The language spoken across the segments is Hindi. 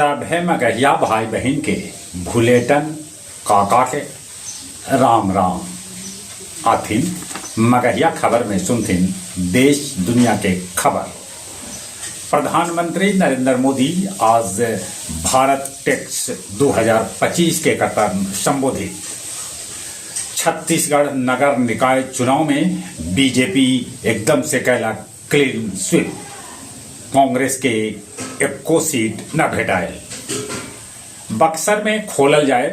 सभे मगहिया भाई बहन के भुलेटन काका के राम राम आथिन। मगहिया खबर में सुनथिन देश दुनिया के खबर। प्रधानमंत्री नरेंद्र मोदी आज भारत टेक्स 2025 के कतन संबोधित। छत्तीसगढ़ नगर निकाय चुनाव में बीजेपी एकदम से कहला क्लीन स्वीप। कांग्रेस के एको सीट न भेटाए। बक्सर में खोलल जाए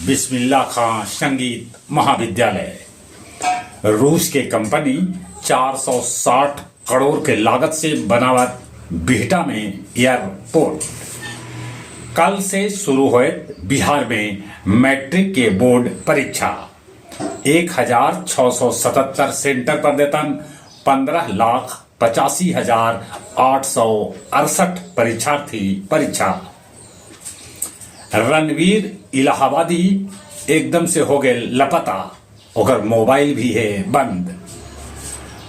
बिस्मिल्लाह खां संगीत महाविद्यालय। रूस के कंपनी 460 करोड़ के लागत से बनावत बिहटा में एयरपोर्ट। कल से शुरू हुए बिहार में मैट्रिक के बोर्ड परीक्षा। 1677 सेंटर पर देतन 15,85,868 परीक्षार्थी परीक्षा। रणवीर इलाहाबादी एकदम से हो गए लापता, ओकर मोबाइल भी है बंद।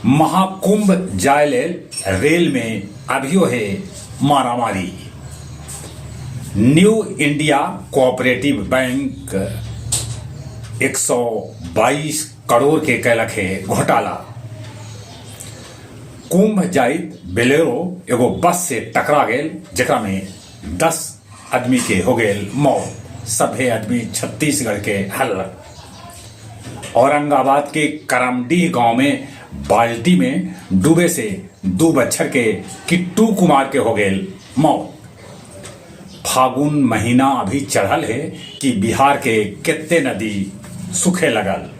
महाकुंभ जायले रेल में अभियो है मारामारी। New India cooperative bank 122 crore के कैलक है घोटाला। कुंभ जाइत बेलेरो एगो बस से टकरा गेल, जेकरा में 10 आदमी के हो गेल मौत। सभे आदमी छत्तीसगढ़ के हल्लक। औरंगाबाद के करमडीह गांव में बाल्टी में डूबे से 2 बच्चर के किट्टू कुमार के हो गेल मौत। फागुन महीना अभी चढ़ल है कि बिहार के कितने नदी सूखे लगल।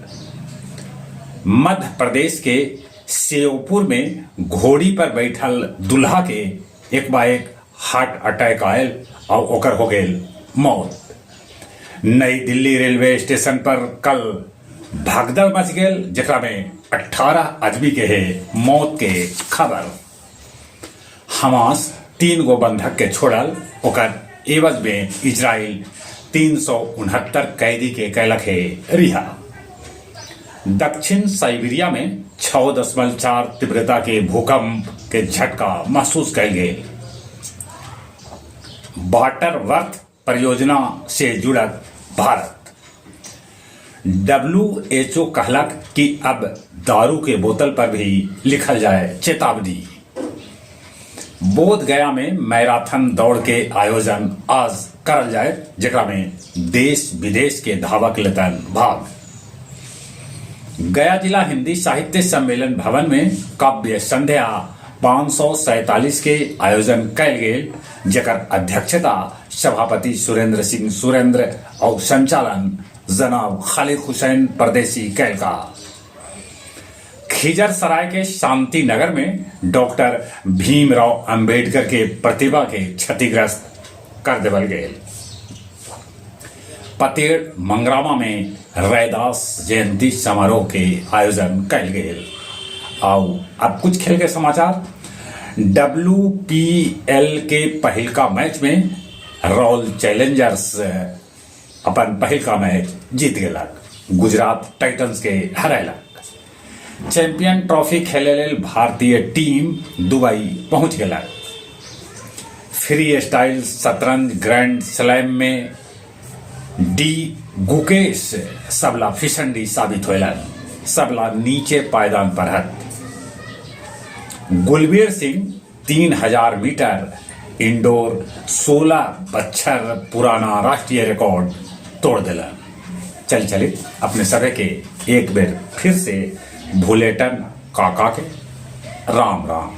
मध्य प्रदेश के श्योपुर में घोड़ी पर बैठल दुल्हा के एक बाएक हार्ट अटैक आयल और ओकर हो गेल मौत। नई दिल्ली रेलवे स्टेशन पर कल भगदड़ मच गेल, जेकरा में 18 आदमी के है मौत के खबर। हमास 3 गो बंधक के छोड़ल, ओकर एवज में इजराइल 369 कैदी के कैलक है रिहा। दक्षिण साइबेरिया में 6.4 तीव्रता के भूकंप के झटका महसूस कल गए। वाटर वर्थ परियोजना से जुड़त भारत। WHO कहलक कि अब दारू के बोतल पर भी लिखल जाए चेतावनी। बोध गया में मैराथन दौड़ के आयोजन आज करल जाए, जेकरा में देश विदेश के धावक लेतन भाग। गया जिला हिंदी साहित्य सम्मेलन भवन में काव्य संध्या 547 के आयोजन कैल गेल, जेकर अध्यक्षता सभापति सुरेंद्र सिंह सुरेंद्र और संचालन जनाब खालिद हुसैन परदेसी कैल का। खिजर सराय के शांति नगर में डॉक्टर भीमराव अंबेडकर के प्रतिभा के क्षतिग्रस्त कर देवल गए। पतेड़ मंगरामा में रैदास जयंती समारोह के आयोजन कैल गए। आओ अब कुछ खेल के समाचार। WPL के पहल का मैच में रॉयल चैलेंजर्स अपन पहल का मैच जीत गेलक, गुजरात टाइटंस के हरैलक। चैंपियन ट्रॉफी खेले लेल भारतीय टीम दुबई पहुंच गेलक। फ्री स्टाइल शतरंज ग्रैंड स्लैम में डी गुकेश सबला फिसंडी साबित होलन। सबला नीचे पायदान पर हत। गुलबीर सिंह 3000 मीटर इंडोर 16 बच्छर पुराना राष्ट्रीय रिकॉर्ड तोड़ दिलन। चलिए अपने सभी के एक बेर फिर से भुलेटन काका के राम राम।